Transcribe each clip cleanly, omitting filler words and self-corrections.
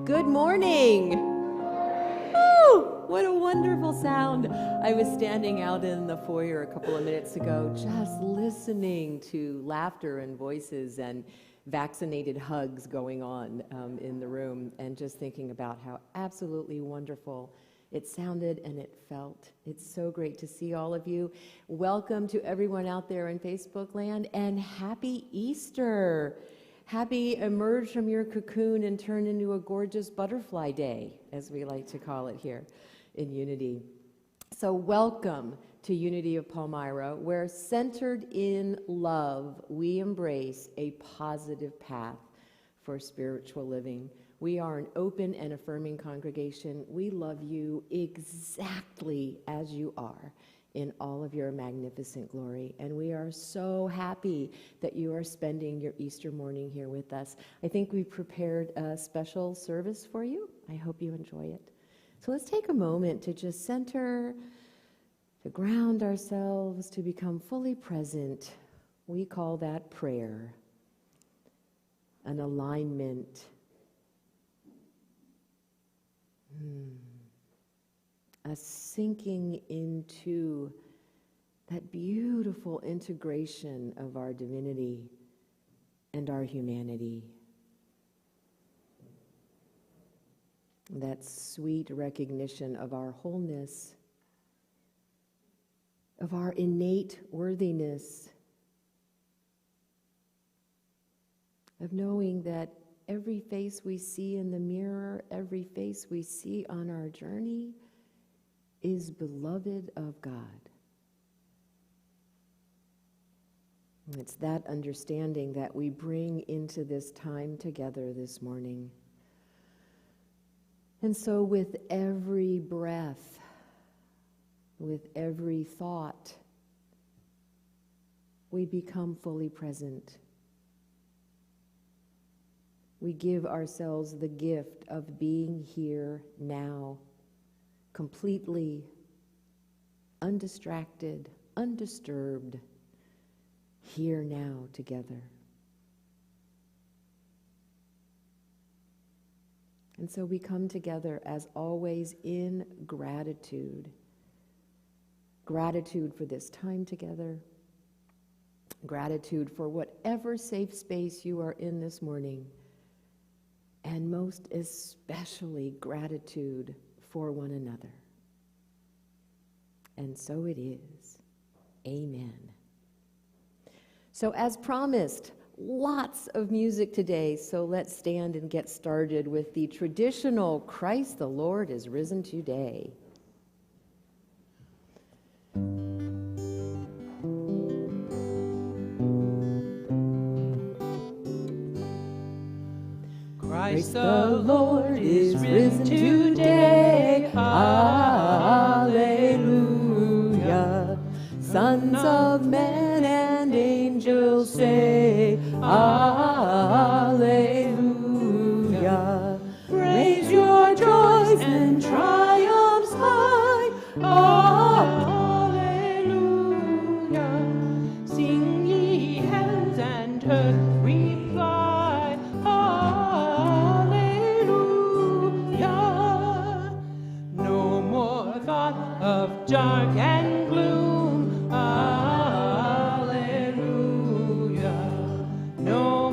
Good morning. Woo, what a wonderful sound. I was standing out in the foyer a couple of minutes ago just listening to laughter and voices and vaccinated hugs going on in the room, and just thinking about how absolutely wonderful it sounded and it felt. It's so great to see all of you. Welcome to everyone out there in Facebook land, and happy Easter. Happy emerge from your cocoon and turn into a gorgeous butterfly day, as we like to call it here in Unity. So welcome to Unity of Palmyra, where centered in love, we embrace a positive path for spiritual living. We are an open and affirming congregation. We love you exactly as you are in all of your magnificent glory. And we are so happy that you are spending your Easter morning here with us. I think we've prepared a special service for you. I hope you enjoy it. So let's take a moment to just center, to ground ourselves, to become fully present. We call that prayer, an alignment. A sinking into that beautiful integration of our divinity and our humanity. That sweet recognition of our wholeness, of our innate worthiness, of knowing that every face we see in the mirror, every face we see on our journey is beloved of God. It's that understanding that we bring into this time together this morning. And so with every breath, with every thought, we become fully present. We give ourselves the gift of being here now, completely undistracted, undisturbed, here now together. And so we come together as always in gratitude. Gratitude for this time together. Gratitude for whatever safe space you are in this morning. And most especially gratitude for one another. And so it is. Amen. So as promised, lots of music today, so let's stand and get started with the traditional Christ the Lord is risen today. Christ the Lord is risen today, Alleluia. Sons of men and angels say, Alleluia. Raise your joys and triumphs high, Alleluia. Sing ye heavens and earth reply, of dark and gloom, Alleluia. No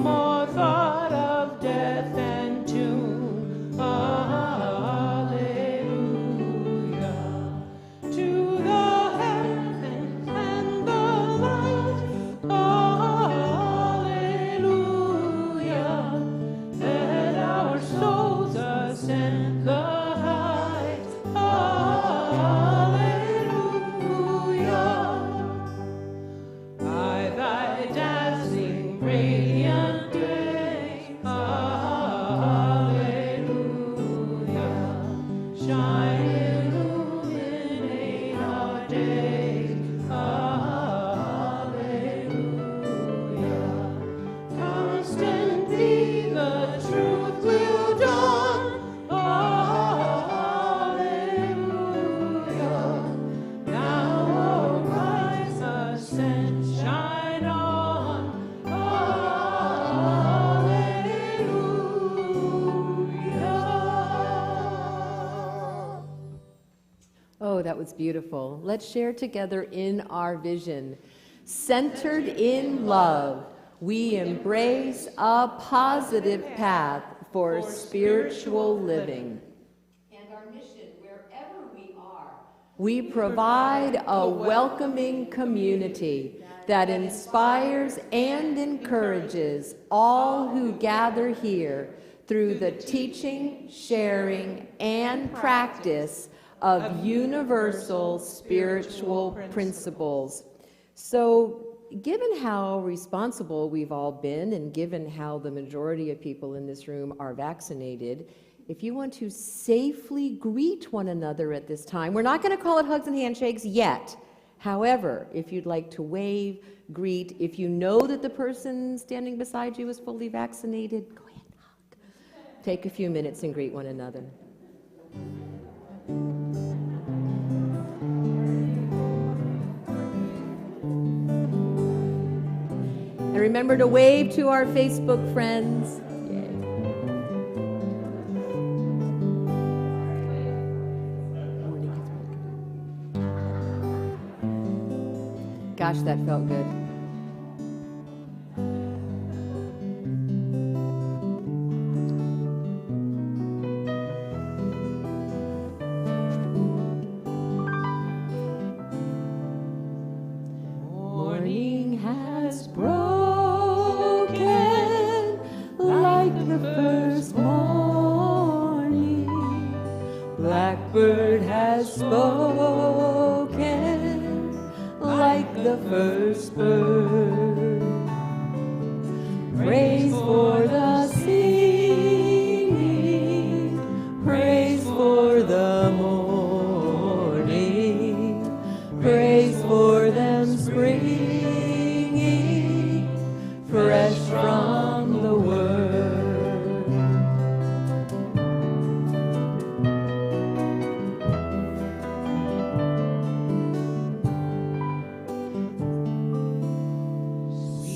was beautiful. Let's share together in our vision. Centered in love, we embrace a positive path for spiritual living. And our mission, wherever we are, we provide a welcoming community that inspires and encourages all who gather here through the teaching, sharing, and practice of universal spiritual principles. So, given how responsible we've all been, and given how the majority of people in this room are vaccinated, if you want to safely greet one another at this time, we're not going to call it hugs and handshakes yet. However, if you'd like to wave, greet, if you know that the person standing beside you is fully vaccinated, go ahead and hug. Take a few minutes and greet one another. And remember to wave to our Facebook friends. Yay. Gosh, that felt good. Morning has broken like the first morning. Blackbird has spoken like the first bird. Praise for the singing, praise for the morning, praise for them springing fresh from the word.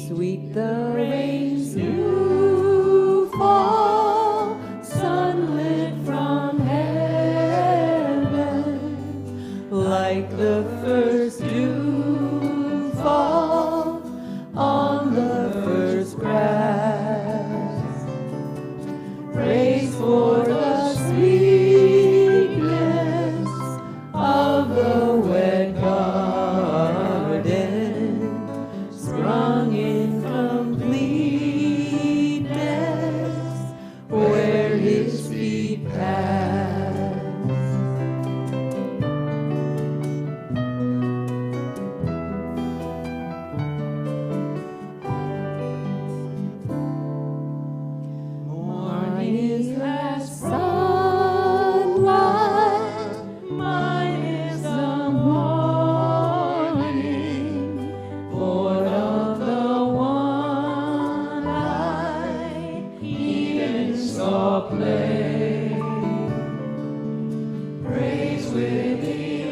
Sweet the rains new fall, sunlit from heaven, like the first dew fall on the first grass. Praise for the sweetness of the wet garden, sprung in completeness where his feet pass. Morning is last sunlight, mine is the morning, born of the one I even saw play. Praise with elation,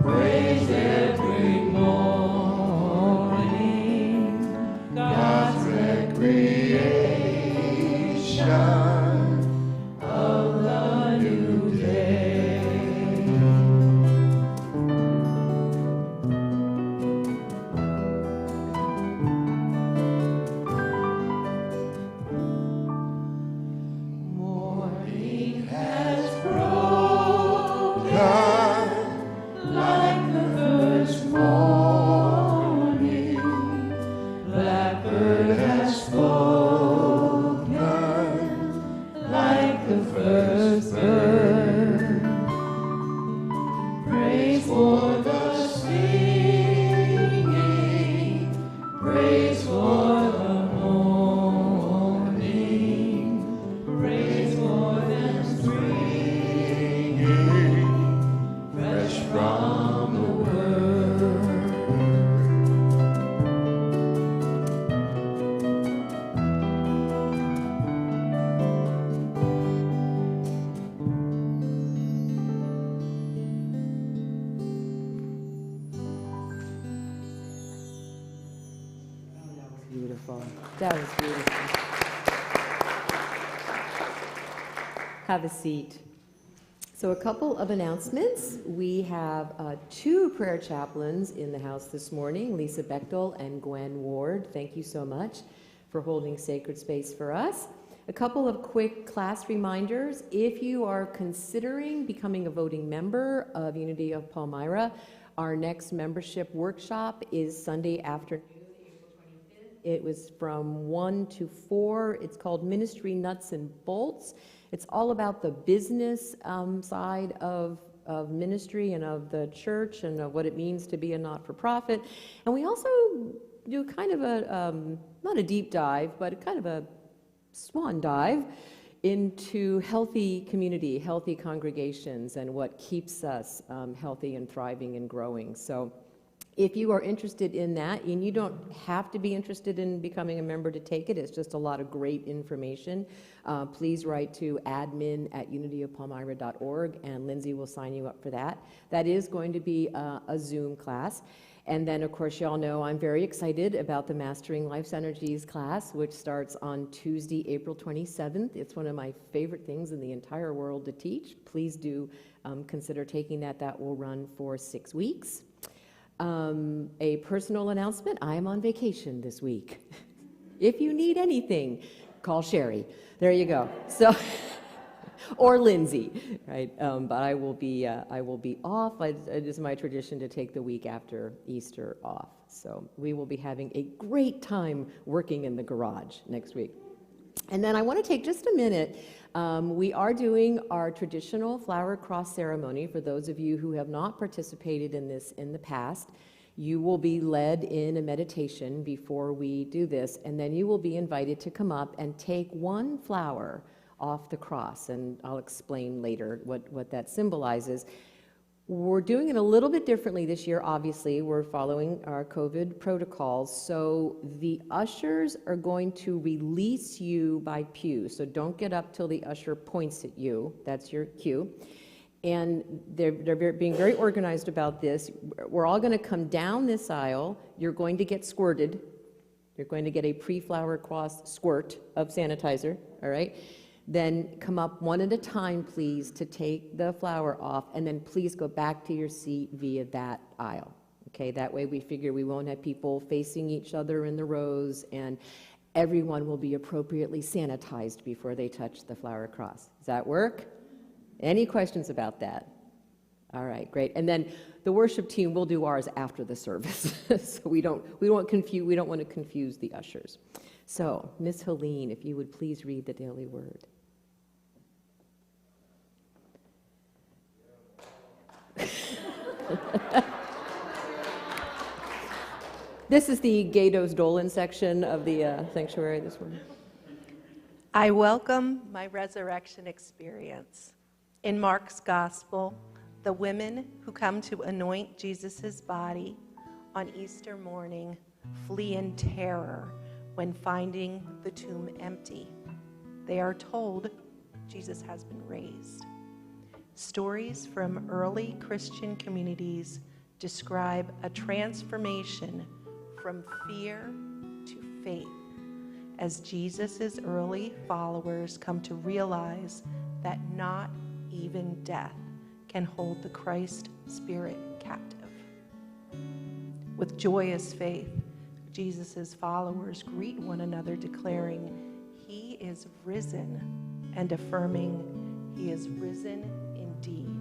praise every morning, God's recreation of the new day. Morning has broken like the first morning. Blackbird has spoken like the first bird. Praise for the singing, praise for the morning, praise for them springing fresh from the word. Beautiful. That was beautiful. Have a seat. So a couple of announcements. We have two prayer chaplains in the house this morning, Lisa Bechtel and Gwen Ward. Thank you so much for holding sacred space for us. A couple of quick class reminders. If you are considering becoming a voting member of Unity of Palmyra, our next membership workshop is Sunday afternoon, April 25th. It was from 1 to 4. It's called Ministry Nuts and Bolts. It's all about the business side of ministry and of the church and of what it means to be a not-for-profit. And we also do kind of a, not a deep dive, but kind of a swan dive into healthy community, healthy congregations, and what keeps us healthy and thriving and growing. So if you are interested in that, and you don't have to be interested in becoming a member to take it, it's just a lot of great information, please write to admin@unityofpalmyra.org, and Lindsay will sign you up for that. That is going to be a Zoom class. And then, of course, y'all know I'm very excited about the Mastering Life's Energies class, which starts on Tuesday, April 27th. It's one of my favorite things in the entire world to teach. Please do consider taking that. That will run for 6 weeks. A personal announcement, I am on vacation this week. If you need anything, call Sherry. There you go. So, or Lindsay, right? But I will be off. It is my tradition to take the week after Easter off. So we will be having a great time working in the garage next week. And then I want to take just a minute. We are doing our traditional flower cross ceremony. For those of you who have not participated in this in the past, you will be led in a meditation before we do this, and then you will be invited to come up and take one flower off the cross, and I'll explain later what that symbolizes. We're doing it a little bit differently this year. Obviously, we're following our COVID protocols, so the ushers are going to release you by pew, so don't get up till the usher points at you. That's your cue. And they're being very organized about this. We're all going to come down this aisle. You're going to get squirted. You're going to get a pre-flower cross squirt of sanitizer, all right? Then come up one at a time, please, to take the flower off, and then please go back to your seat via that aisle. Okay, that way we figure we won't have people facing each other in the rows, and everyone will be appropriately sanitized before they touch the flower cross. Does that work? Any questions about that? All right, great. And then the worship team will do ours after the service, so we don't want to confuse the ushers. So, Miss Helene, if you would please read the daily word. This is the Gatos Dolan section of the sanctuary this morning. I welcome my resurrection experience. In Mark's gospel, the women who come to anoint Jesus' body on Easter morning flee in terror when finding the tomb empty. They are told Jesus has been raised. Stories from early Christian communities describe a transformation from fear to faith as Jesus' early followers come to realize that not even death can hold the Christ Spirit captive. With joyous faith, Jesus' followers greet one another, declaring, "He is risen," and affirming, "He is risen indeed."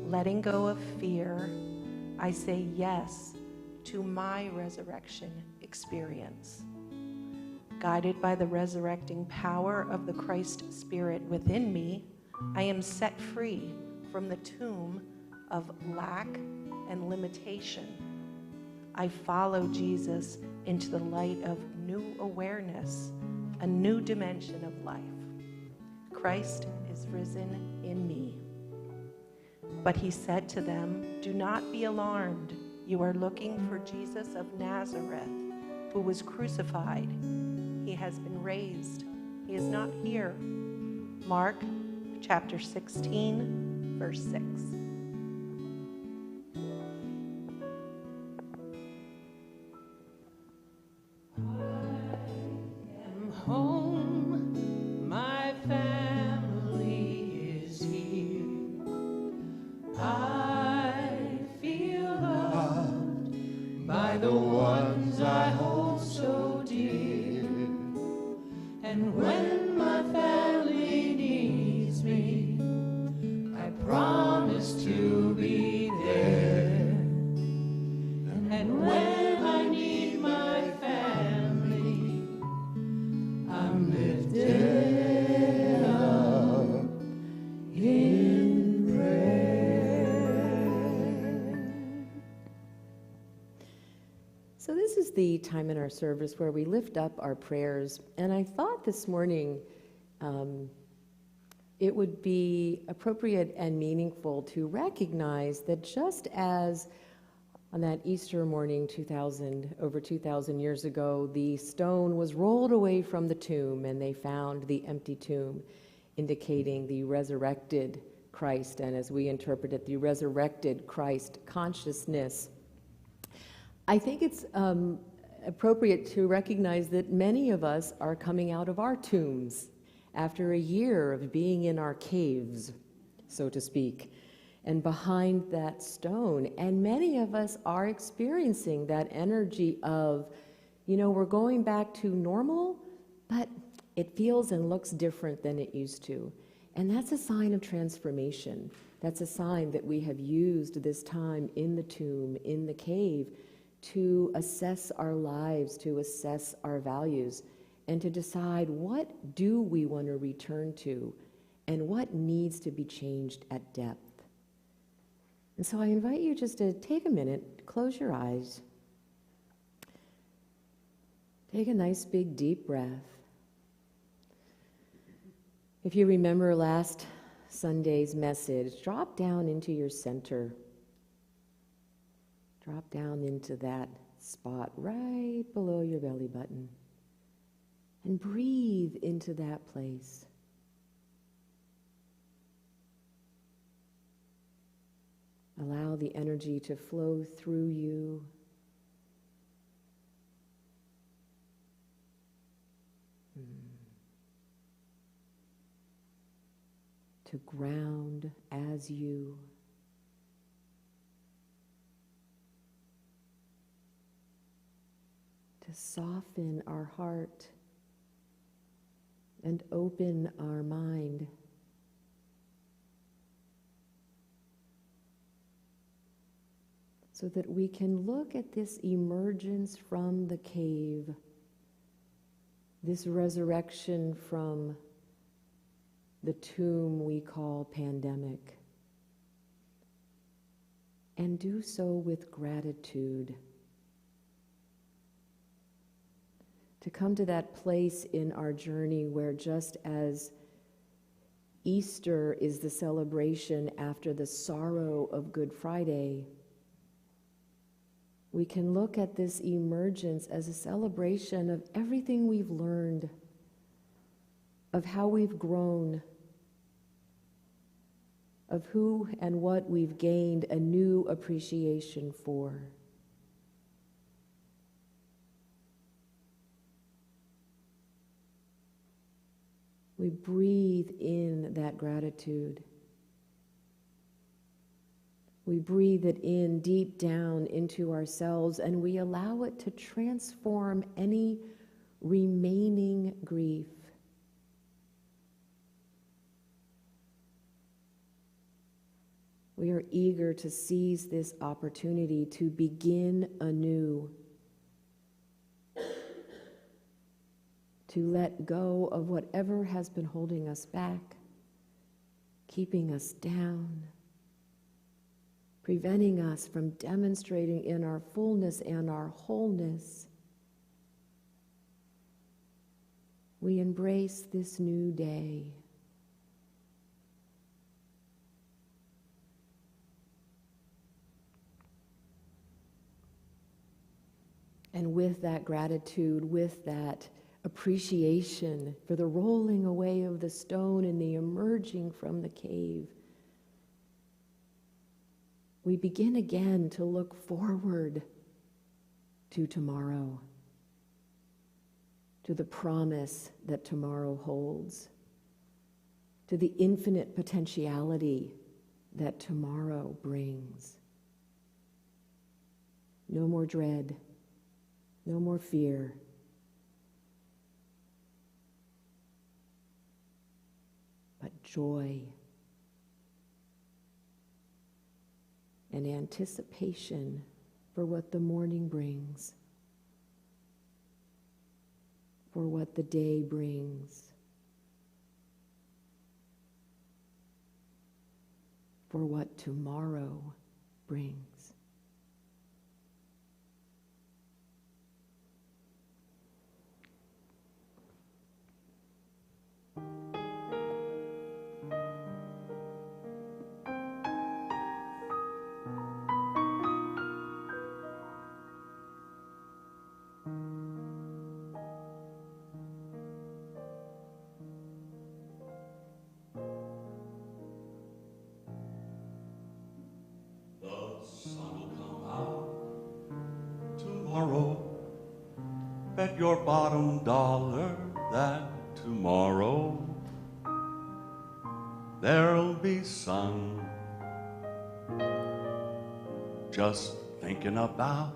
Letting go of fear, I say yes to my resurrection experience. Guided by the resurrecting power of the Christ Spirit within me, I am set free from the tomb of lack and limitation. I follow Jesus into the light of new awareness, a new dimension of life. Christ is risen in me. But he said to them, "Do not be alarmed. You are looking for Jesus of Nazareth, who was crucified. He has been raised. He is not here." Mark chapter 16, verse 6. I'm home, my family is here. by the ones I hold so dear. And when my family needs me, I promise to be there. And when I need my family, I'm lifted up in prayer. So this is the time in our service where we lift up our prayers. And I thought this morning it would be appropriate and meaningful to recognize that just as on that Easter morning over 2,000 years ago, the stone was rolled away from the tomb and they found the empty tomb, indicating the resurrected Christ, and as we interpret it, the resurrected Christ consciousness. I think it's appropriate to recognize that many of us are coming out of our tombs after a year of being in our caves, so to speak, and behind that stone. And many of us are experiencing that energy of, we're going back to normal, but it feels and looks different than it used to. And that's a sign of transformation. That's a sign that we have used this time in the tomb, in the cave, to assess our lives, to assess our values, and to decide what do we want to return to and what needs to be changed at depth. And so I invite you just to take a minute, close your eyes, take a nice big deep breath. If you remember last Sunday's message, drop down into your center. Drop down into that spot right below your belly button. And breathe into that place. Allow the energy to flow through you. To ground as you. To soften our heart and open our mind. So that we can look at this emergence from the cave, this resurrection from the tomb we call pandemic, and do so with gratitude. To come to that place in our journey where, just as Easter is the celebration after the sorrow of Good Friday, we can look at this emergence as a celebration of everything we've learned, of how we've grown, of who and what we've gained a new appreciation for. We breathe in that gratitude. We breathe it in deep down into ourselves, and we allow it to transform any remaining grief. We are eager to seize this opportunity to begin anew, to let go of whatever has been holding us back, keeping us down, preventing us from demonstrating in our fullness and our wholeness. We embrace this new day. And with that gratitude, with that appreciation for the rolling away of the stone and the emerging from the cave, we begin again to look forward to tomorrow, to the promise that tomorrow holds, to the infinite potentiality that tomorrow brings. No more dread. No more fear. But joy and anticipation for what the morning brings, for what the day brings, for what tomorrow brings. Bet your bottom dollar that tomorrow there'll be sun. Just thinking about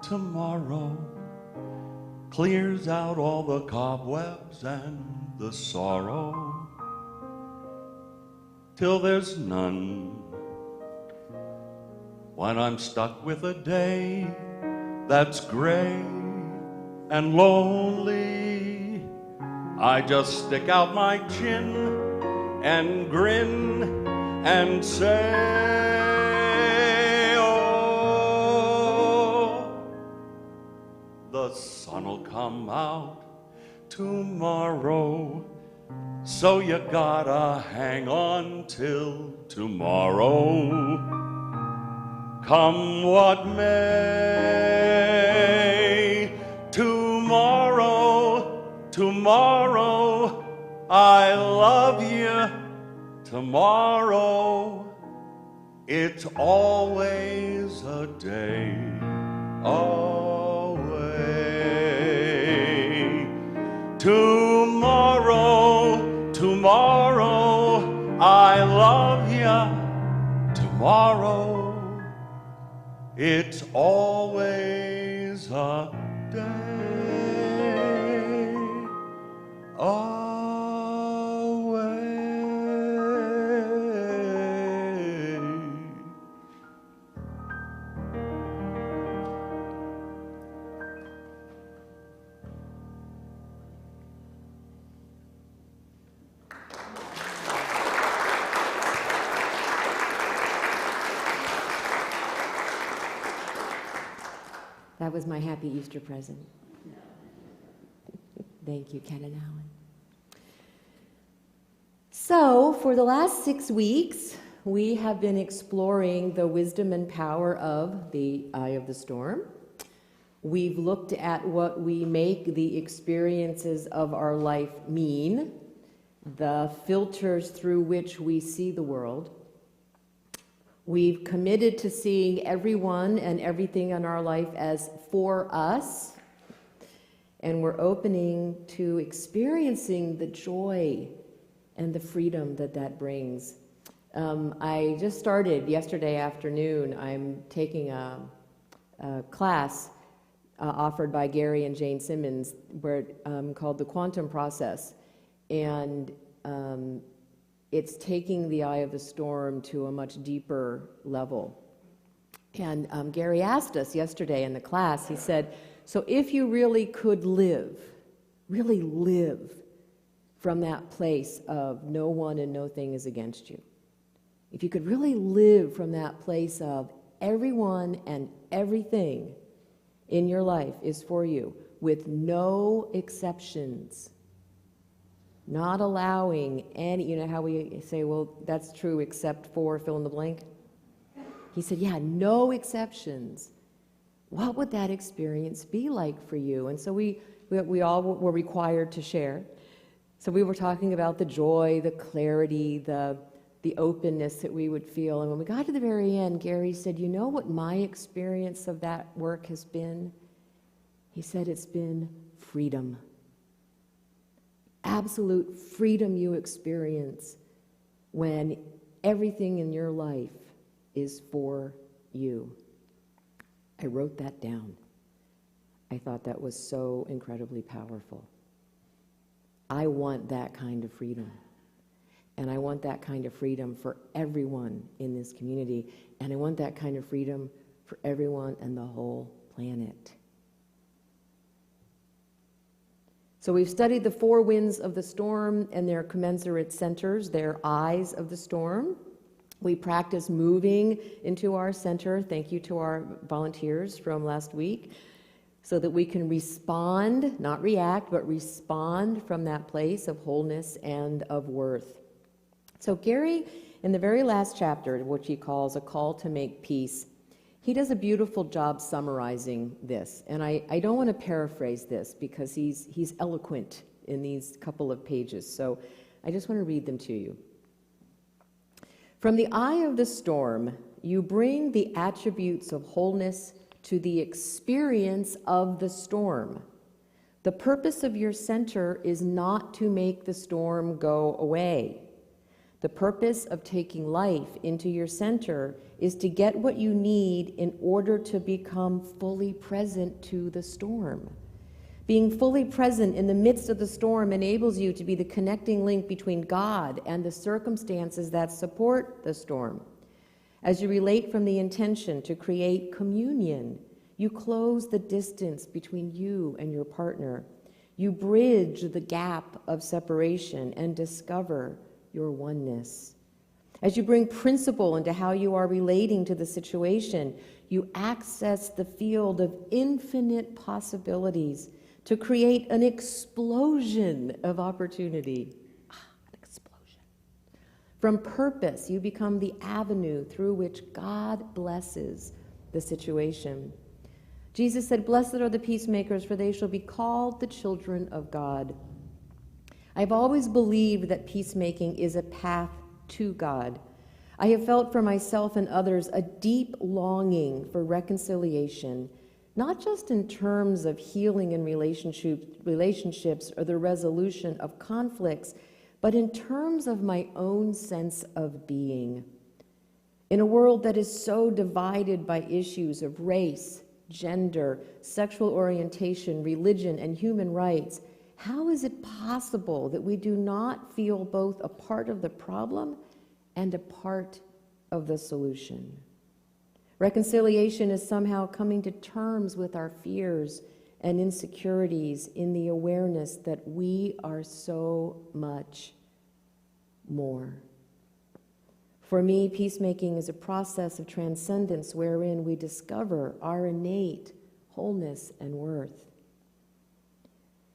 tomorrow clears out all the cobwebs and the sorrow till there's none. When I'm stuck with a day that's gray and lonely, I just stick out my chin and grin and say, oh, the sun'll come out tomorrow, so you gotta hang on till tomorrow. Come what may, tomorrow, I love you. Tomorrow, it's always a day away. Tomorrow, I love you. Tomorrow, it's always a day away. That was my happy Easter present. Thank you, Ken and Alan. So, for the last 6 weeks, we have been exploring the wisdom and power of the eye of the storm. We've looked at what we make the experiences of our life mean, the filters through which we see the world. We've committed to seeing everyone and everything in our life as for us, and we're opening to experiencing the joy and the freedom that that brings. I just started yesterday afternoon. I'm taking a class offered by Gary and Jane Simmons called The Quantum Process, and it's taking the eye of the storm to a much deeper level. And Gary asked us yesterday in the class, he said, so if you really could really live from that place of no one and no thing is against you, if you could really live from that place of everyone and everything in your life is for you, with no exceptions, not allowing any, you know how we say, well, that's true except for fill in the blank? He said, yeah, no exceptions. What would that experience be like for you? And so we all were required to share. So we were talking about the joy, the clarity, the openness that we would feel. And when we got to the very end, Gary said, you know what my experience of that work has been? He said, it's been freedom. Absolute freedom you experience when everything in your life is for you. I wrote that down. I thought that was so incredibly powerful. I want that kind of freedom. And I want that kind of freedom for everyone in this community. And I want that kind of freedom for everyone and the whole planet. So we've studied the four winds of the storm and their commensurate centers, their eyes of the storm. We practice moving into our center. Thank you to our volunteers from last week, so that we can respond, not react, but respond from that place of wholeness and of worth. So Gary, in the very last chapter, which he calls A Call to Make Peace, he does a beautiful job summarizing this. And I don't want to paraphrase this because he's eloquent in these couple of pages. So I just want to read them to you. From the eye of the storm, you bring the attributes of wholeness to the experience of the storm. The purpose of your center is not to make the storm go away. The purpose of taking life into your center is to get what you need in order to become fully present to the storm. Being fully present in the midst of the storm enables you to be the connecting link between God and the circumstances that support the storm. As you relate from the intention to create communion, you close the distance between you and your partner. You bridge the gap of separation and discover your oneness. As you bring principle into how you are relating to the situation, you access the field of infinite possibilities to create an explosion of opportunity. An explosion. From purpose, you become the avenue through which God blesses the situation. Jesus said, "Blessed are the peacemakers, for they shall be called the children of God." I've always believed that peacemaking is a path to God. I have felt for myself and others a deep longing for reconciliation, not just in terms of healing in relationships or the resolution of conflicts, but in terms of my own sense of being. In a world that is so divided by issues of race, gender, sexual orientation, religion, and human rights, how is it possible that we do not feel both a part of the problem and a part of the solution? Reconciliation is somehow coming to terms with our fears and insecurities in the awareness that we are so much more. For me, peacemaking is a process of transcendence wherein we discover our innate wholeness and worth.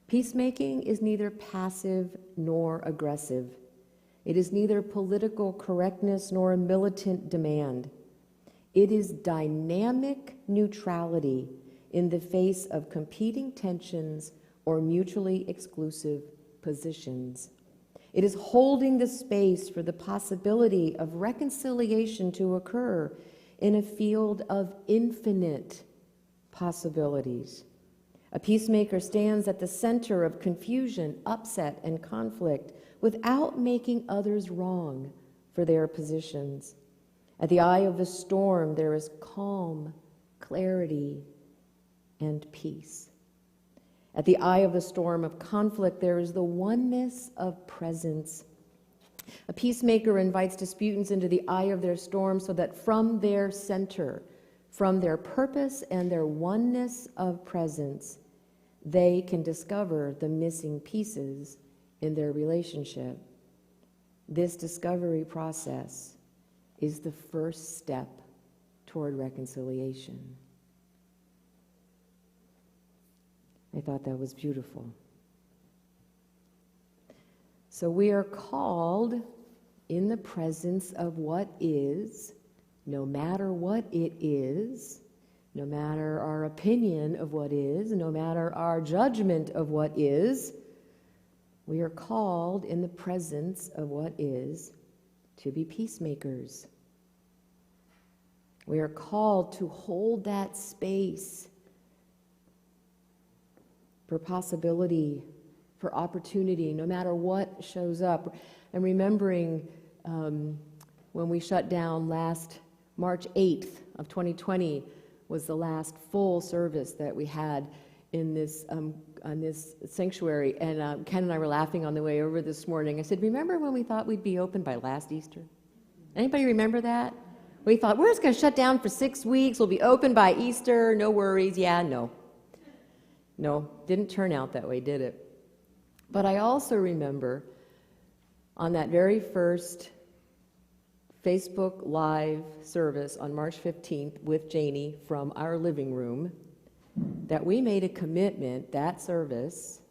Peacemaking is neither passive nor aggressive. It is neither political correctness nor a militant demand. It is dynamic neutrality in the face of competing tensions or mutually exclusive positions. It is holding the space for the possibility of reconciliation to occur in a field of infinite possibilities. A peacemaker stands at the center of confusion, upset, and conflict without making others wrong for their positions. At the eye of the storm, there is calm, clarity, and peace. At the eye of the storm of conflict, there is the oneness of presence. A peacemaker invites disputants into the eye of their storm so that from their center, from their purpose and their oneness of presence, they can discover the missing pieces in their relationship. This discovery process is the first step toward reconciliation. I thought that was beautiful. So we are called in the presence of what is, no matter what it is, no matter our opinion of what is, no matter our judgment of what is, we are called in the presence of what is to be peacemakers. We are called to hold that space for possibility, for opportunity, no matter what shows up. And remembering when we shut down last March 8th of 2020, was the last full service that we had in this on this sanctuary. And Ken and I were laughing on the way over this morning. I said, remember when we thought we'd be open by last Easter? Anybody remember that? We thought, we're just going to shut down for 6 weeks. We'll be open by Easter. No worries. Yeah, no. No, didn't turn out that way, did it? But I also remember on that very first Facebook Live service on March 15th with Janie from our living room that we made a commitment, that service,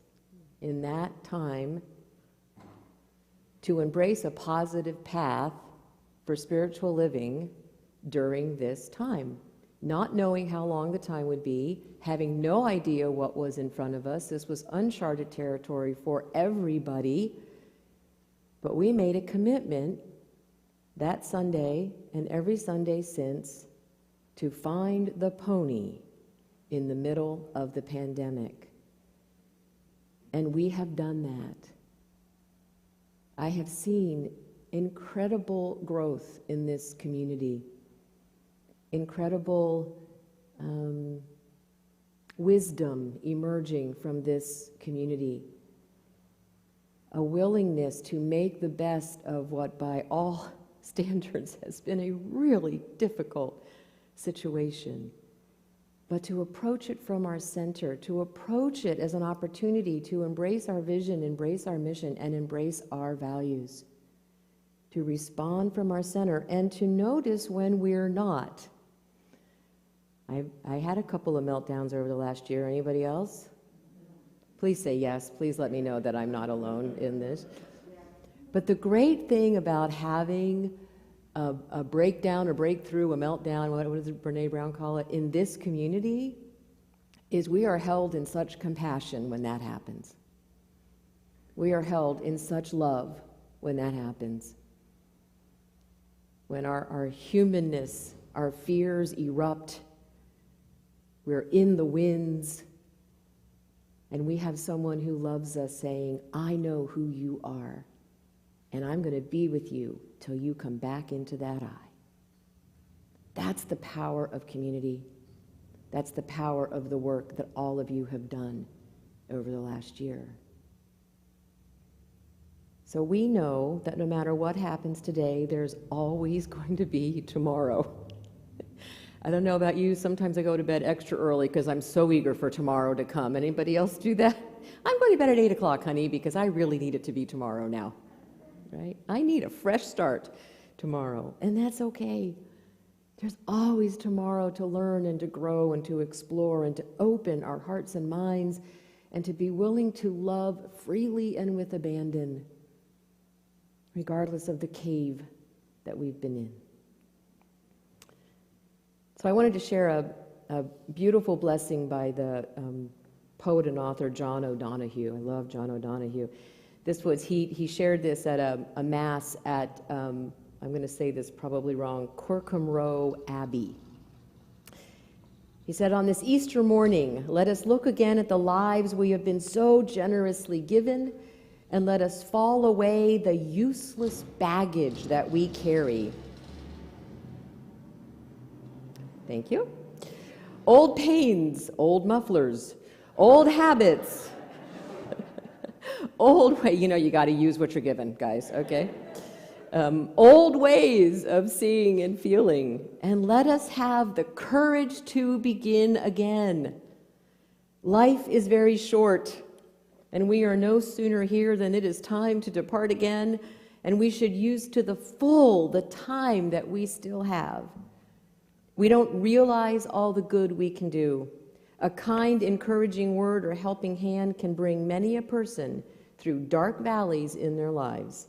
in that time, to embrace a positive path for spiritual living during this time. Not knowing how long the time would be, having no idea what was in front of us. This was uncharted territory for everybody. But we made a commitment that Sunday and every Sunday since to find the pony in the middle of the pandemic. And we have done that. I have seen incredible growth in this community, incredible wisdom emerging from this community, a willingness to make the best of what by all standards has been a really difficult situation, but to approach it from our center, to approach it as an opportunity to embrace our vision, embrace our mission, and embrace our values, to respond from our center and to notice when we're not. I had a couple of meltdowns over the last year. Anybody else? Please say yes. Please let me know that I'm not alone in this. But the great thing about having a breakdown, a breakthrough, a meltdown, what does Brene Brown call it, in this community, is we are held in such compassion when that happens. We are held in such love when that happens. When our humanness, our fears erupt, we're in the winds, and we have someone who loves us saying, I know who you are, and I'm going to be with you till you come back into that eye. That's the power of community. That's the power of the work that all of you have done over the last year. So we know that no matter what happens today, there's always going to be tomorrow. I don't know about you, sometimes I go to bed extra early because I'm so eager for tomorrow to come. Anybody else do that? I'm going to bed at 8 o'clock, honey, because I really need it to be tomorrow now, right? I need a fresh start tomorrow, and that's okay. There's always tomorrow to learn and to grow and to explore and to open our hearts and minds and to be willing to love freely and with abandon, regardless of the cave that we've been in. So I wanted to share a beautiful blessing by the poet and author John O'Donohue. I love John O'Donohue. This was, he shared this at a mass at, I'm going to say this probably wrong, Corcombe Row Abbey. He said, on this Easter morning, let us look again at the lives we have been so generously given, and let us fall away the useless baggage that we carry. Thank you. Old pains, old mufflers, old habits, old way, you got to use what you're given, guys, okay? Old ways of seeing and feeling, and let us have the courage to begin again. Life is very short, and we are no sooner here than it is time to depart again, and we should use to the full the time that we still have. We don't realize all the good we can do. A kind, encouraging word or helping hand can bring many a person through dark valleys in their lives.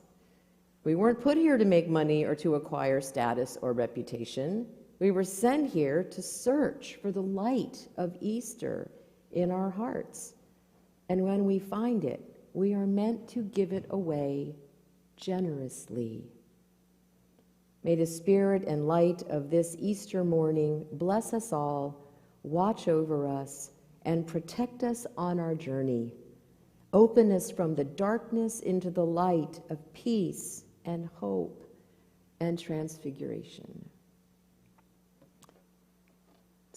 We weren't put here to make money or to acquire status or reputation. We were sent here to search for the light of Easter in our hearts. And when we find it, we are meant to give it away generously. May the spirit and light of this Easter morning bless us all, watch over us, and protect us on our journey. Open us from the darkness into the light of peace and hope and transfiguration.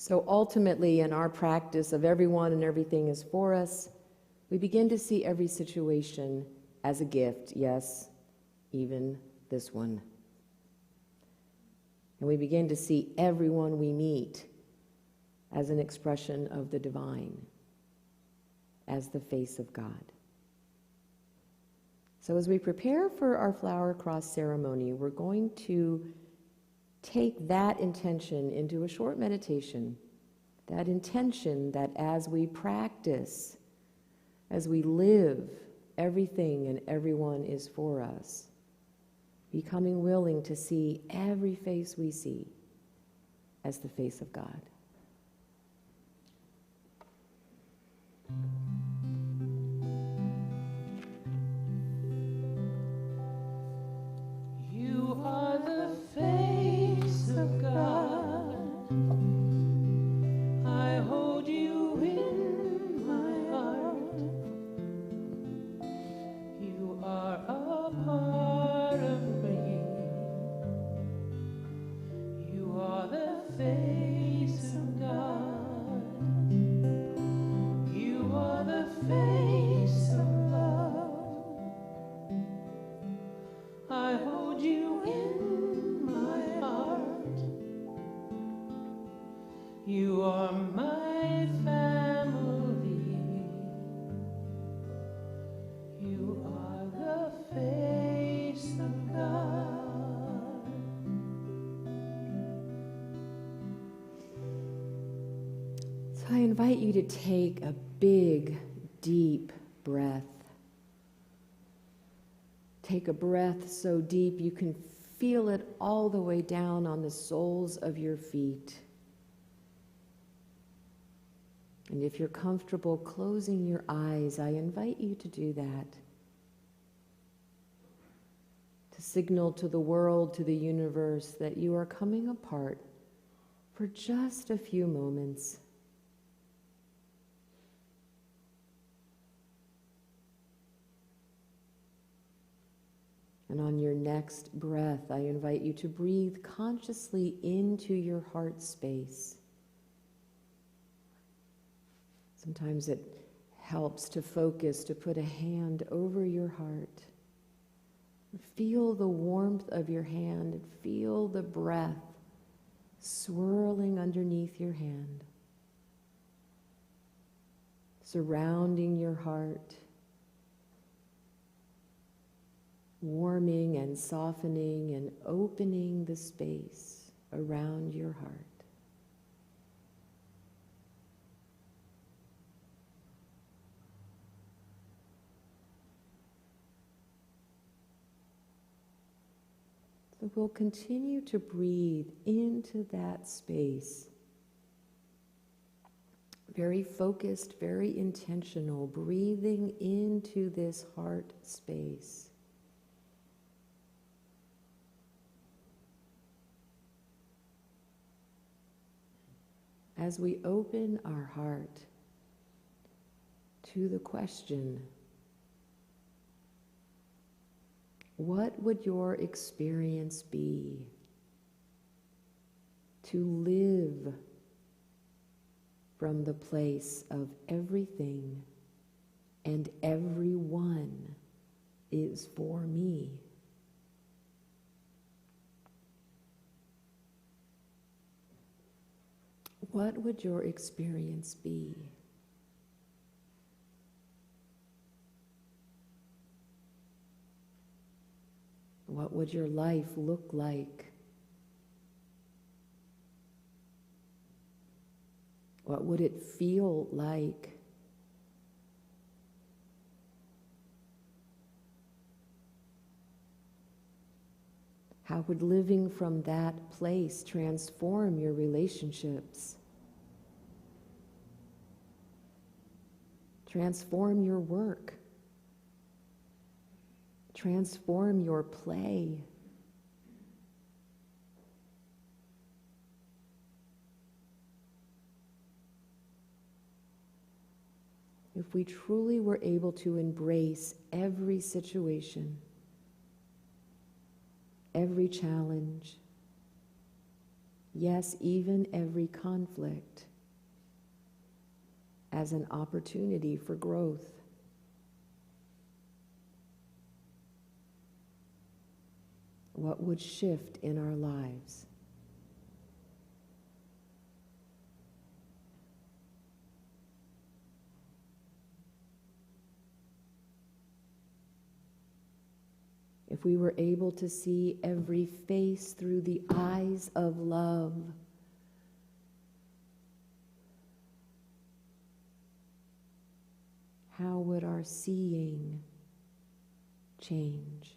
So ultimately, in our practice of everyone and everything is for us, we begin to see every situation as a gift, yes, even this one. And we begin to see everyone we meet as an expression of the divine, as the face of God. So as we prepare for our flower cross ceremony, we're going to take that intention into a short meditation, that intention that as we practice, as we live, everything and everyone is for us, becoming willing to see every face we see as the face of God. You are the face of God. I hold you in my heart. You are a part of me. You are the face of God. You are the face of love. I hold you in my heart. You are my family. You are the face of God. So I invite you to take a big, deep breath. Take a breath so deep you can feel it all the way down on the soles of your feet. And if you're comfortable closing your eyes, I invite you to do that. To signal to the world, to the universe, that you are coming apart for just a few moments. And on your next breath, I invite you to breathe consciously into your heart space. Sometimes it helps to focus, to put a hand over your heart. Feel the warmth of your hand and feel the breath swirling underneath your hand, surrounding your heart, warming and softening and opening the space around your heart. So we'll continue to breathe into that space. Very focused, very intentional, breathing into this heart space. As we open our heart to the question, what would your experience be to live from the place of everything and everyone is for me? What would your experience be? What would your life look like? What would it feel like? How would living from that place transform your relationships? Transform your work? Transform your play? If we truly were able to embrace every situation, every challenge, Yes, even every conflict as an opportunity for growth. What would shift in our lives? If we were able to see every face through the eyes of love, how would our seeing change?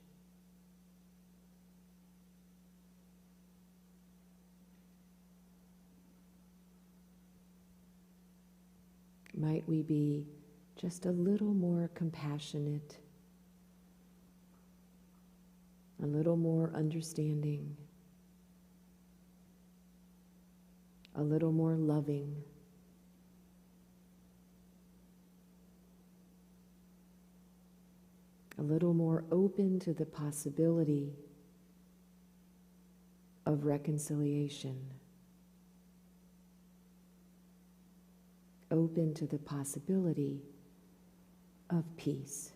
Might we be just a little more compassionate, a little more understanding, a little more loving, a little more open to the possibility of reconciliation, open to the possibility of peace.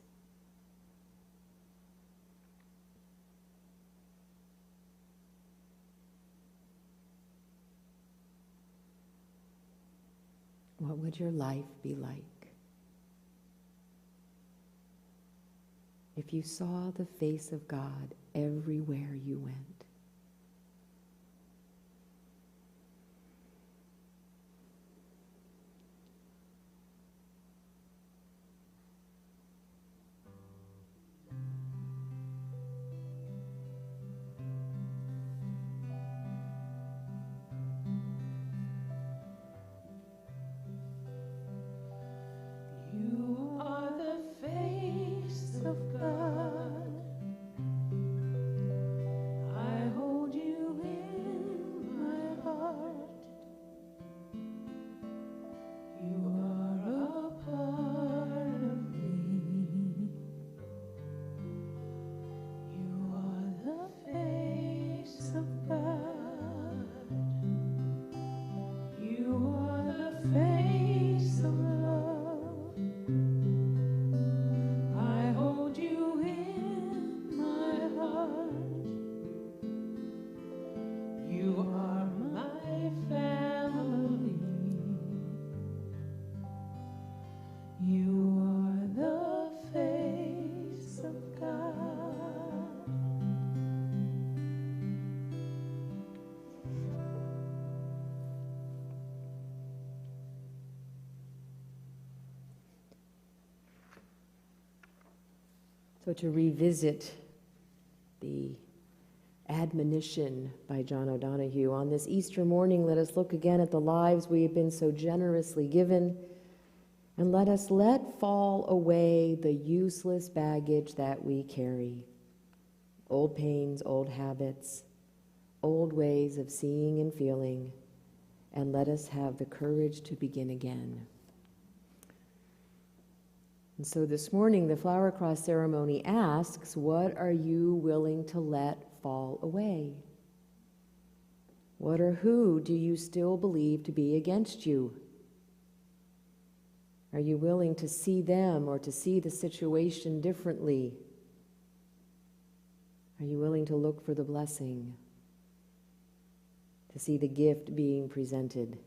What would your life be like if you saw the face of God everywhere you went? You are the face of God. I hold you in my heart. You are a part of me. You are the face of God. You are the face of love. I hold you in my heart. You are my family. You are the face of God. So to revisit the admonition by John O'Donohue, on this Easter morning, let us look again at the lives we have been so generously given, and let us let fall away the useless baggage that we carry. Old pains, old habits, old ways of seeing and feeling, and let us have the courage to begin again. And so this morning, the flower cross ceremony asks, what are you willing to let fall away? What or who do you still believe to be against you? Are you willing to see them or to see the situation differently? Are you willing to look for the blessing, to see the gift being presented?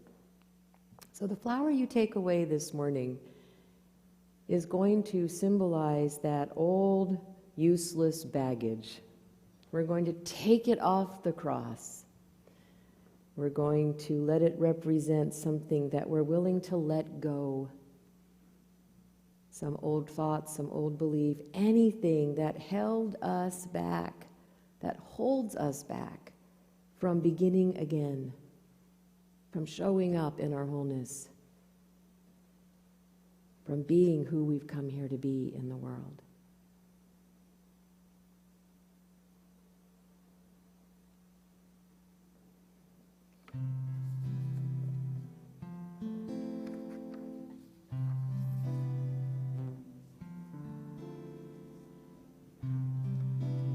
So the flower you take away this morning is going to symbolize that old, useless baggage. We're going to take it off the cross. We're going to let it represent something that we're willing to let go. Some old thoughts, some old belief, anything that held us back, that holds us back from beginning again, from showing up in our wholeness, from being who we've come here to be in the world.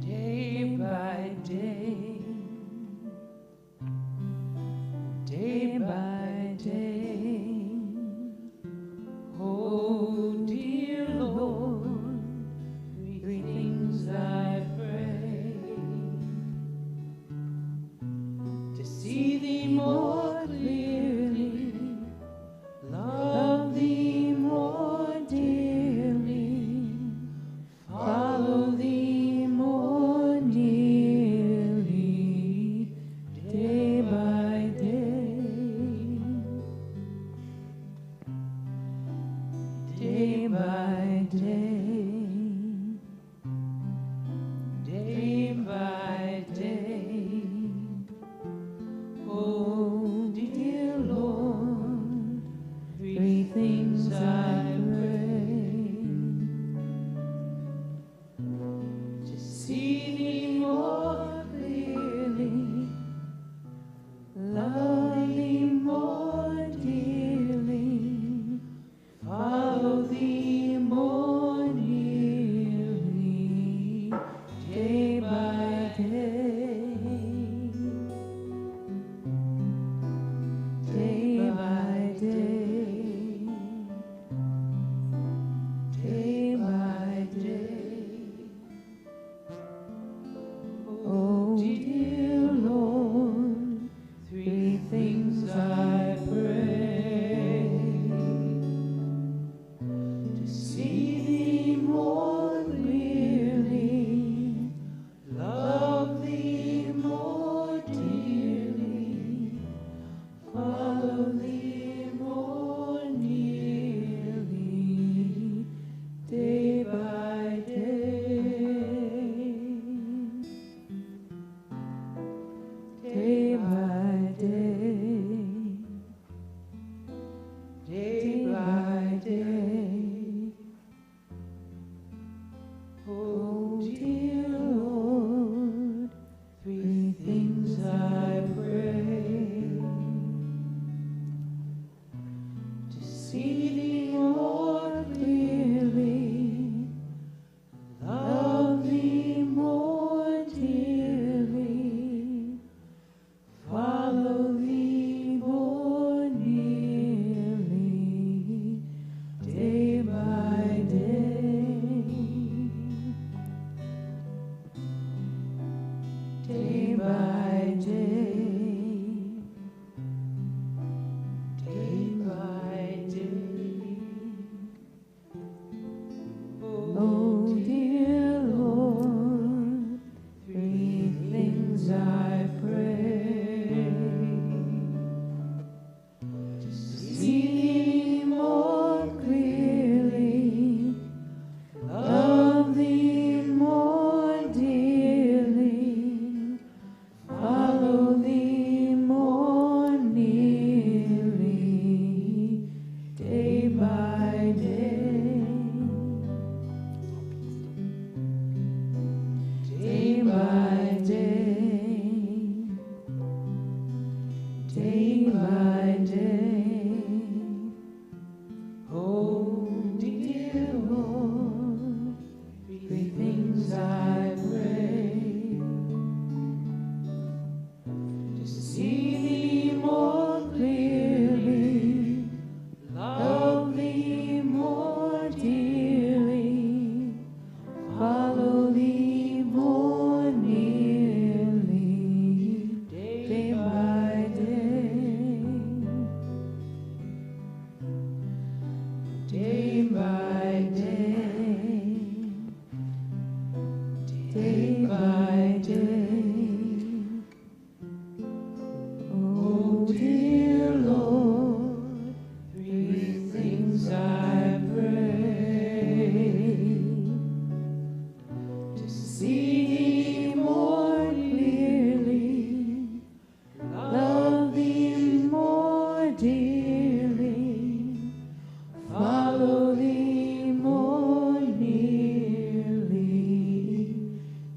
Day by day, by day, day by day. Oh, dear Lord, three things I pray: to see thee more clearly, love thee more dearly, follow thee more nearly, day by day, day by day, day by day. Oh, dear Lord, three things I pray: to see thee more clearly, love thee more dearly, follow thee more nearly, day by day, day by day, day by day. Oh, dear Lord, three things I pray: to see thee more clearly, love thee more dearly, follow thee more nearly, day by day, day by day, day by day. Oh, dear Lord, three things I pray: to see thee more clearly, love thee more dearly, follow thee more nearly, day by day, day by day, day by day. Oh, dear Lord, three things I pray: to see thee more clearly, love thee more dearly, follow thee more nearly, day by day, day by day, day by day. Oh, dear Lord, three things I pray: to see thee more clearly, love thee more dearly, follow thee more nearly,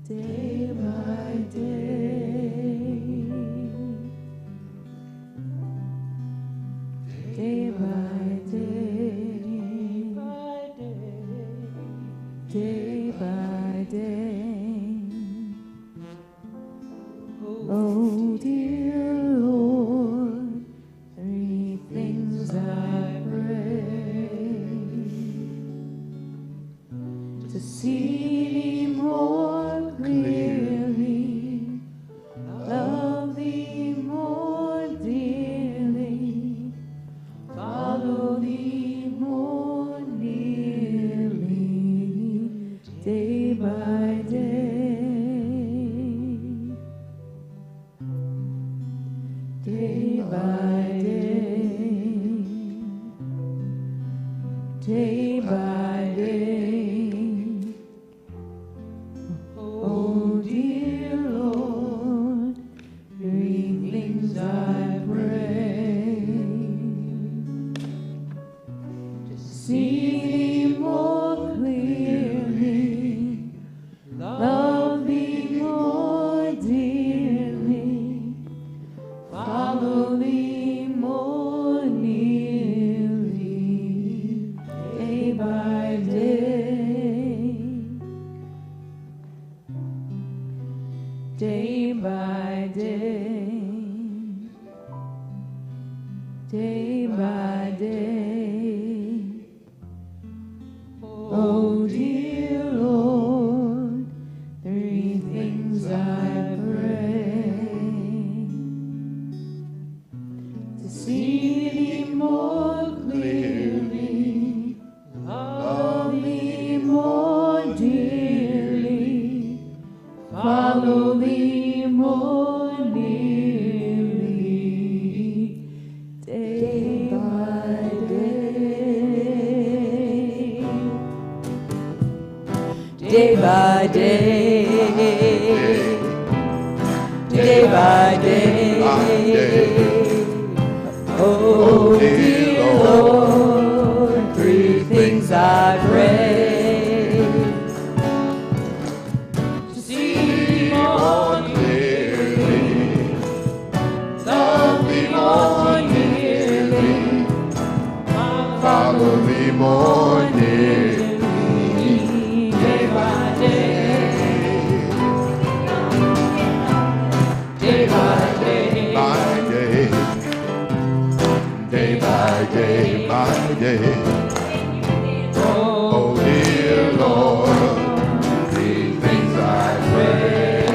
day by day, day by day, day by day. Oh, dear Lord, three things I pray: to see thee more clearly, love thee more dearly, follow thee more nearly, day by day, day by day, day by day. Oh dear Lord, three things I pray. To see thee more clearly, love thee more dearly, follow thee more nearly, day by day, day by day, day by day. Oh dear Lord, three things I pray. To see thee more clearly, love thee more dearly, follow thee more nearly, day by day, day by day, day by day. Oh dear Lord, three things I pray. To see thee more clearly, love thee more nearly, follow thee more nearly, day by day, day by day, Day by day, by day. Oh dear Lord, these things I pray.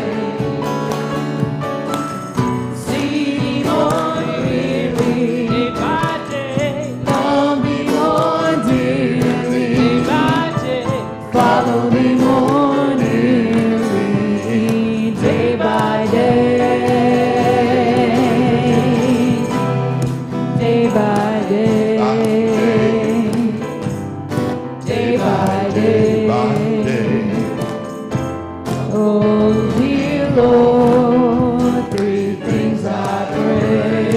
see thee more clearly, Day by day, love thee more dearly, day by day, follow thee more nearly, day by day, day by day, day by day. Oh dear Lord, three things I pray.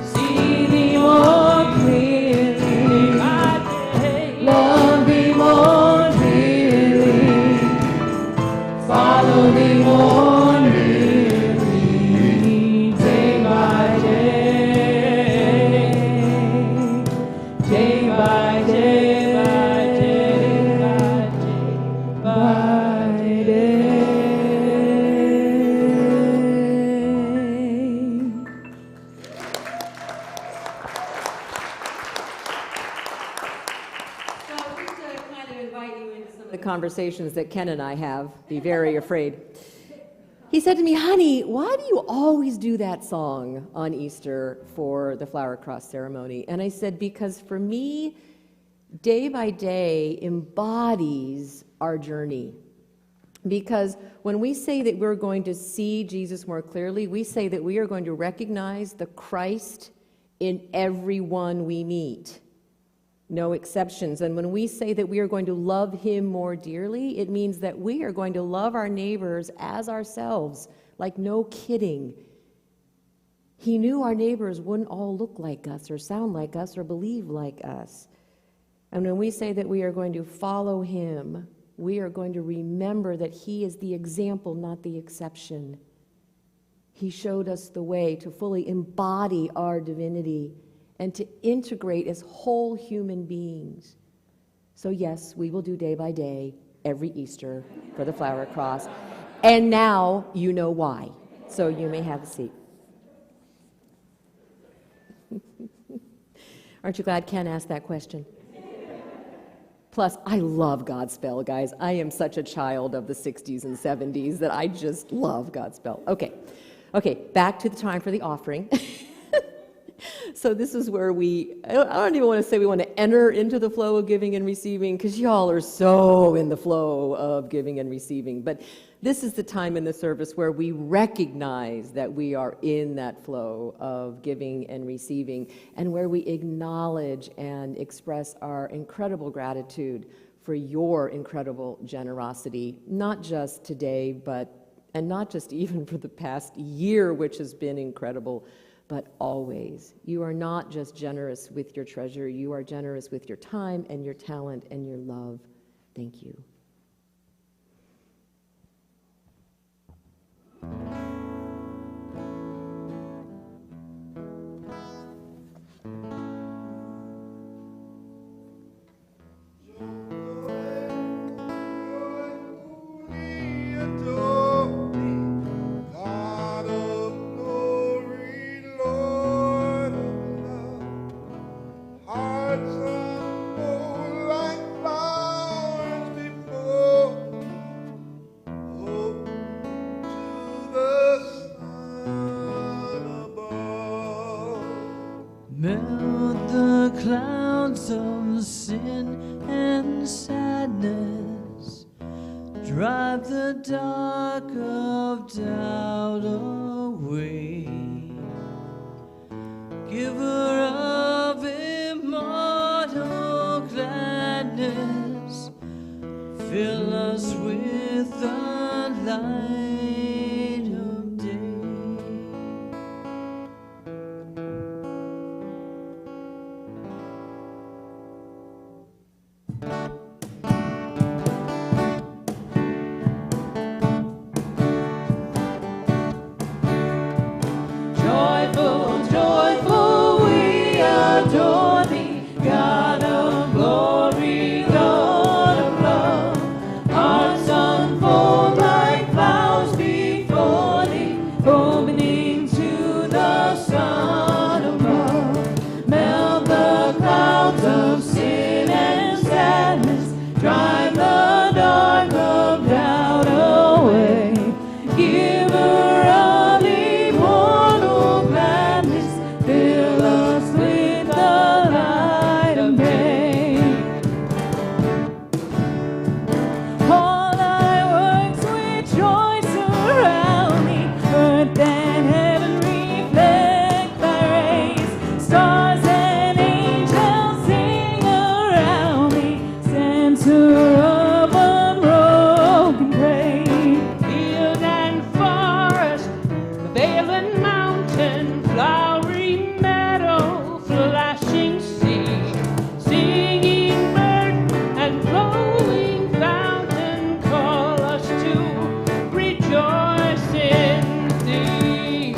See thee more clearly, love thee more dearly, follow thee more nearly, day by day, day by day, by day. So just to kind of invite you into some of the conversations that Ken and I have, be very afraid. He said to me, honey, why do you always do that song on Easter for the flower cross ceremony? And I said, because for me, day by day embodies our journey. Because when we say that we're going to see Jesus more clearly, we say that we are going to recognize the Christ in everyone we meet. No exceptions. And when we say that we are going to love him more dearly, it means that we are going to love our neighbors as ourselves, like no kidding. He knew our neighbors wouldn't all look like us or sound like us or believe like us. And when we say that we are going to follow him, we are going to remember that he is the example, not the exception. He showed us the way to fully embody our divinity and to integrate as whole human beings. So yes, we will do day by day every Easter for the flower cross. And now you know why. So you may have a seat. Aren't you glad Ken asked that question? Plus, I love Godspell, guys. I am such a child of the 60s and 70s that I just love Godspell. Okay, back to the time for the offering. So this is where I don't even want to say we want to enter into the flow of giving and receiving, because y'all are so in the flow of giving and receiving. But This is the time in the service where we recognize that we are in that flow of giving and receiving, and where we acknowledge and express our incredible gratitude for your incredible generosity, not just today, and not just even for the past year, which has been incredible, but always. You are not just generous with your treasure, you are generous with your time and your talent and your love. Thank you. Melt the clouds of sin and sadness, drive the dark of doubt away, giver of immortal gladness, fill us with the light of day. Joyful, joyful, we adore thee, God of glory, Lord of love. Hearts unfold like flowers before thee, opening to the sun above. Melt the clouds of sin and sadness, drive the dark of doubt away. Giver of immortal gladness, fill us with the light of day. All thy works rejoice around me, earth and heaven reflect thy rays. Stars and angels sing around me, center of unbroken praise. Field and forest, vale and mountain, flowery meadow, flashing sea, singing bird and flowing fountain call us to rejoice in thee.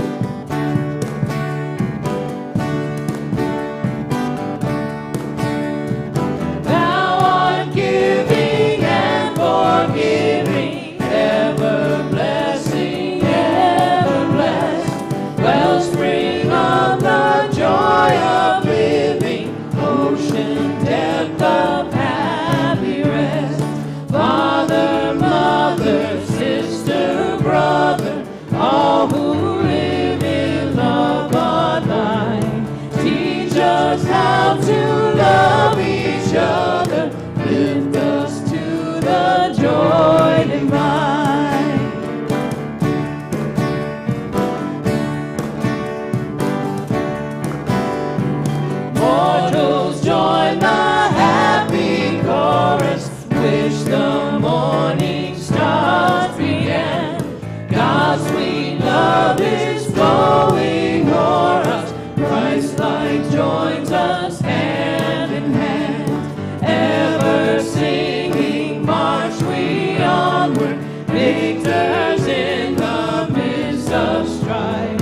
Thou art giving and forgiving, ever blessing, ever blessed, wellspring of the joy of living, ocean depth of happy rest. Father, mother, sister, brother, all who live in love online, teach us how to love each other, lift us to the joy divine. Mortals join the happy chorus, wish the morning stars began. God's sweet love is flowing o'er us, Christ-like joins us hand in hand. Ever singing march we onward, victors in the midst of strife.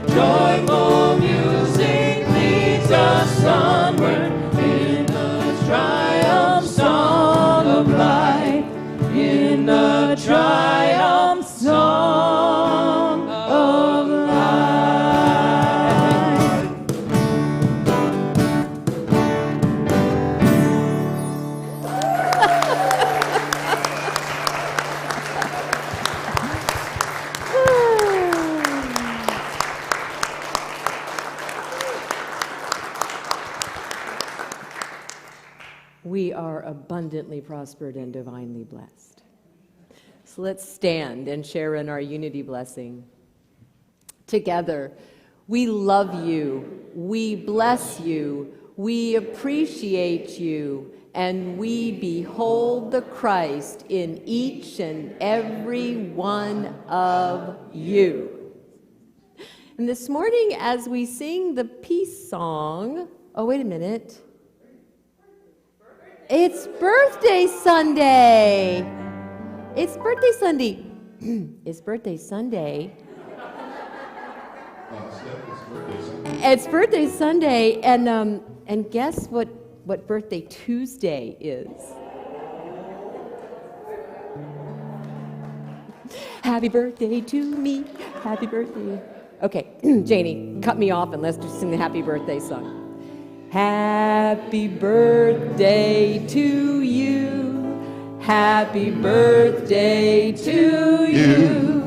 Joyful music leads us onward in the triumph song of life, in the triumph song of life. We are abundantly prospered and divinely blessed. So let's stand and share in our unity blessing. Together, we love you, we bless you, we appreciate you, and we behold the Christ in each and every one of you. And this morning, as we sing the peace song, oh, wait a minute. It's birthday Sunday. It's birthday Sunday. It's birthday Sunday. It's birthday Sunday, and guess what birthday Tuesday is? Happy birthday to me. Happy birthday. Okay, Janie, cut me off and let's just sing the happy birthday song. Happy birthday to you. Happy birthday to you.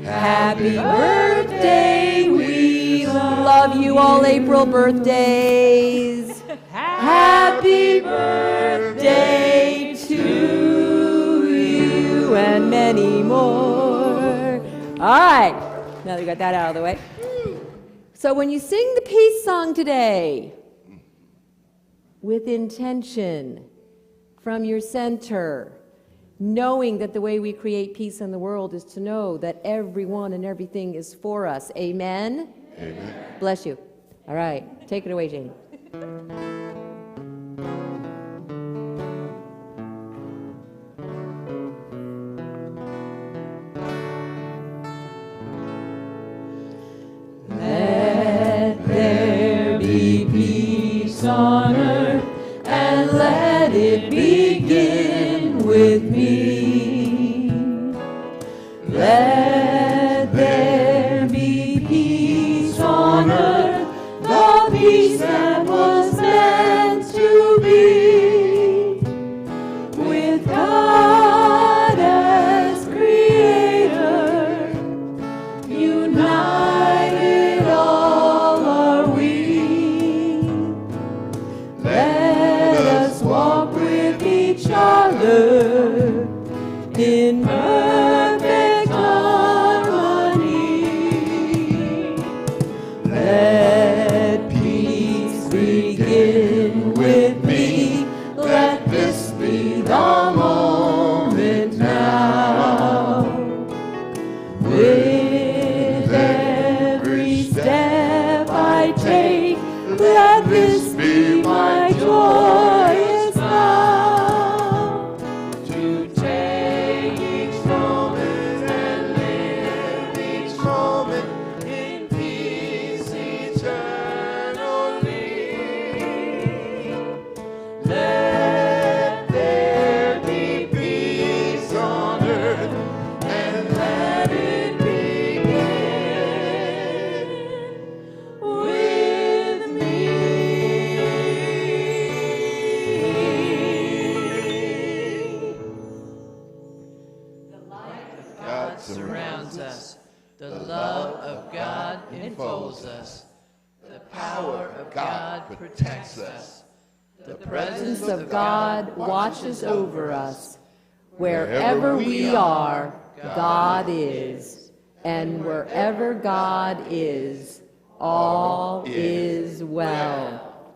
Happy birthday. We love you all April birthdays. Happy birthday to you and many more. All right, now that we got that out of the way. So when you sing the peace song today, with intention, from your center, knowing that the way we create peace in the world is to know that everyone and everything is for us. Amen? Amen. Bless you. All right, take it away, Jane. Let there be peace on earth, and let it begin with me. Let there be peace on earth, the peace that was meant to be, with God as creator, united all are we. Let us walk with each other in perfect harmony. Let peace begin with me. Let this be the moment now. With every step I take, let this be my joyous vow. To take each moment and live each moment in peace eternally. Let there be peace on earth, and let it begin with me. God surrounds us. The love of God enfolds us. The power of God protects us. The presence Of God watches over us. Wherever we are, God is. And wherever God is, all is well.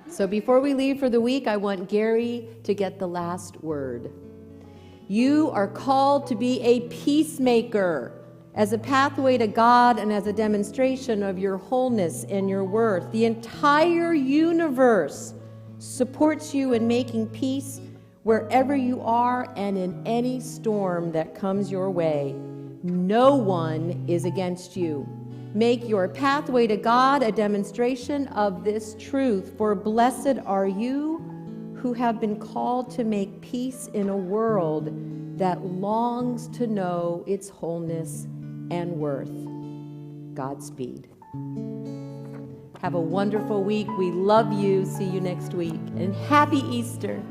So before we leave for the week, I want Gary to get the last word. You are called to be a peacemaker as a pathway to God and as a demonstration of your wholeness and your worth. The entire universe supports you in making peace wherever you are and in any storm that comes your way. No one is against you. Make your pathway to God a demonstration of this truth, for blessed are you who have been called to make peace in a world that longs to know its wholeness and worth. Godspeed. Have a wonderful week. We love you. See you next week. And happy Easter.